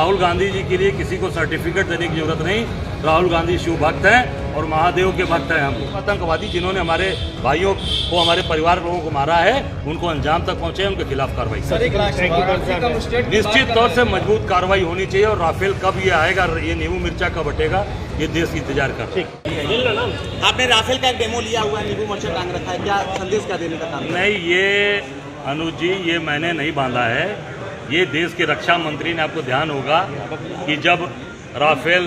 राहुल गांधी जी के लिए किसी को सर्टिफिकेट देने की जरूरत नहीं। राहुल गांधी शिव भक्त हैं और महादेव के भक्त हैं। हम आतंकवादी जिन्होंने हमारे भाइयों को, हमारे परिवार लोगों को मारा है, उनको अंजाम तक पहुंचे, उनके खिलाफ कार्रवाई निश्चित तौर से मजबूत कार्रवाई होनी चाहिए। और राफेल कब ये आएगा, ये नींबू मिर्चा कब हटेगा, ये देश इंतजार करते हैं। आपने राफेल का एक डेमो लिया हुआ है, नींबू मिर्चा टांग रखा है, क्या संदेश क्या देने का काम? नहीं, ये अनुज जी, ये मैंने नहीं बांधा है। ये देश के रक्षा मंत्री ने, आपको ध्यान होगा कि जब राफेल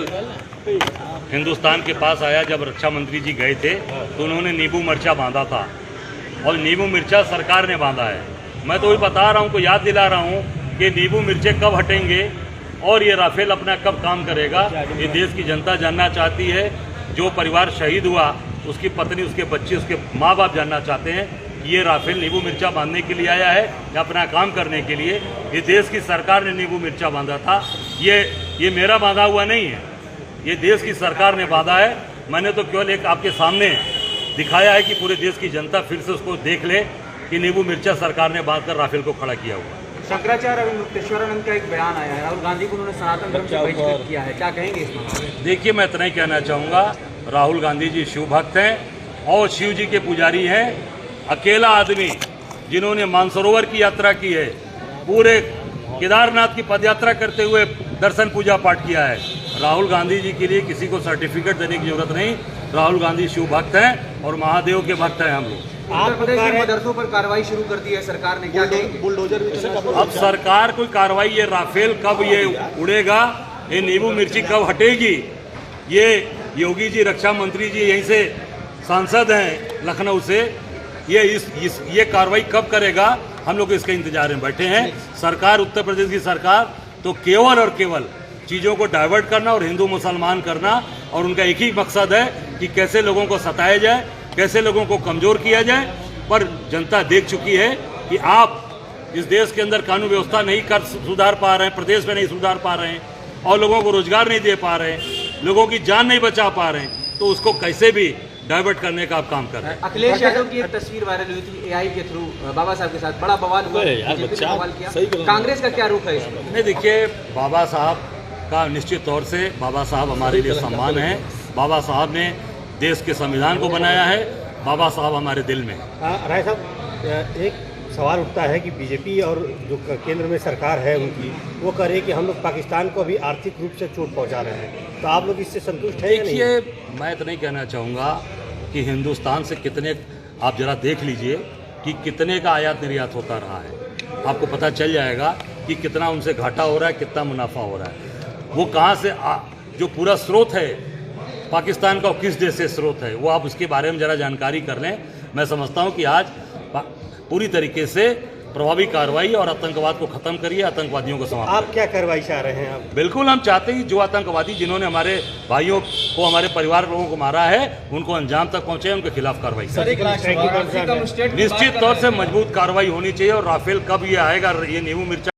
हिंदुस्तान के पास आया, जब रक्षा मंत्री जी गए थे तो उन्होंने नींबू मिर्चा बांधा था और नींबू मिर्चा सरकार ने बांधा है। मैं तो वही बता रहा हूँ, को याद दिला रहा हूँ कि नींबू मिर्चे कब हटेंगे और ये राफेल अपना कब काम करेगा। ये देश की जनता जानना चाहती है। जो परिवार शहीद हुआ, उसकी पत्नी, उसके बच्चे, उसके माँ बाप जानना चाहते हैं कि ये राफेल नींबू मिर्चा बांधने के लिए आया है या अपना काम करने के लिए। ये देश की सरकार ने नींबू मिर्चा बांधा था। ये मेरा बांधा हुआ नहीं है, ये देश की सरकार ने बांधा है। मैंने तो केवल एक आपके सामने दिखाया है कि पूरे देश की जनता फिर से उसको देख ले कि नींबू मिर्चा सरकार ने बांधकर राफेल को खड़ा किया हुआ। शंकराचार्य मुक्तेश्वरानंद का एक बयान आया है, राहुल गांधी को उन्होंने सनातन धर्म से बहिष्कृत किया है, क्या कहेंगे इस मामले में? देखिए, मैं इतना ही कहना चाहूँगा, राहुल गांधी जी शिव भक्त हैं और शिव जी के पुजारी हैं। अकेला आदमी जिन्होंने मानसरोवर की यात्रा की है, पूरे केदारनाथ की पदयात्रा करते हुए दर्शन पूजा पाठ किया है। राहुल गांधी जी के लिए किसी को सर्टिफिकेट देने की जरूरत नहीं। राहुल गांधी शिव भक्त हैं और महादेव के भक्त हैं हम लोग। उत्तर प्रदेश में मदरसों पर कार्रवाई शुरू कर दी है सरकार ने, क्या कहेंगे? बुलडोजर भी अब सरकार कोई कार्रवाई, ये राफेल कब ये उड़ेगा, ये नींबू मिर्ची कब हटेगी, ये योगी जी, रक्षा मंत्री जी यहीं से सांसद हैं लखनऊ से, ये कार्रवाई कब करेगा, हम लोग इसके इंतजार में बैठे हैं। सरकार, उत्तर प्रदेश की सरकार तो केवल और केवल चीज़ों को डाइवर्ट करना और हिंदू मुसलमान करना, और उनका एक ही मकसद है कि कैसे लोगों को सताया जाए, कैसे लोगों को कमज़ोर किया जाए। पर जनता देख चुकी है कि आप इस देश के अंदर कानून व्यवस्था नहीं सुधार पा रहे हैं, प्रदेश में नहीं सुधार पा रहे हैं और लोगों को रोजगार नहीं दे पा रहे हैं, लोगों की जान नहीं बचा पा रहे हैं, तो उसको कैसे भी डाइवर्ट करने का आप काम कर रहे हैं। अखिलेश यादव की एक तस्वीर वायरल हुई थी एआई के थ्रू, बाबा साहब के साथ बड़ा बवाल हुआ, बवाल किया। कांग्रेस का क्या रुख है इसमें? नहीं, देखिए, बाबा साहब का निश्चित तौर से, बाबा साहब हमारे लिए सम्मान है। बाबा साहब ने देश के संविधान को बनाया है, बाबा साहब हमारे दिल में। राय साहब, एक सवाल उठता है कि बीजेपी और जो केंद्र में सरकार है उनकी, वो कह रही है कि हम लोग पाकिस्तान को अभी आर्थिक रूप से चोट पहुंचा रहे हैं, तो आप लोग इससे संतुष्ट हैं या नहीं? देखिए, मैं तो नहीं कहना चाहूँगा कि हिंदुस्तान से कितने, आप जरा देख लीजिए कि कितने का आयात निर्यात होता रहा है। आपको पता चल जाएगा कि कितना उनसे घाटा हो रहा है, कितना मुनाफा हो रहा है। वो कहाँ से जो पूरा स्रोत है पाकिस्तान का, किस देश से स्रोत है, वो आप उसके बारे में ज़रा जानकारी कर लें। मैं समझता हूँ कि आज पूरी तरीके से प्रभावी कार्रवाई और आतंकवाद को खत्म करिए, आतंकवादियों को समाप्त। आप क्या कार्रवाई चाह रहे हैं? आप बिल्कुल, हम चाहते हैं जो आतंकवादी जिन्होंने हमारे भाइयों को, हमारे परिवार लोगों को मारा है, उनको अंजाम तक पहुंचे, उनके खिलाफ कार्रवाई निश्चित तौर से मजबूत कार्रवाई होनी चाहिए। और राफेल कब ये आएगा, ये नींबू मिर्चा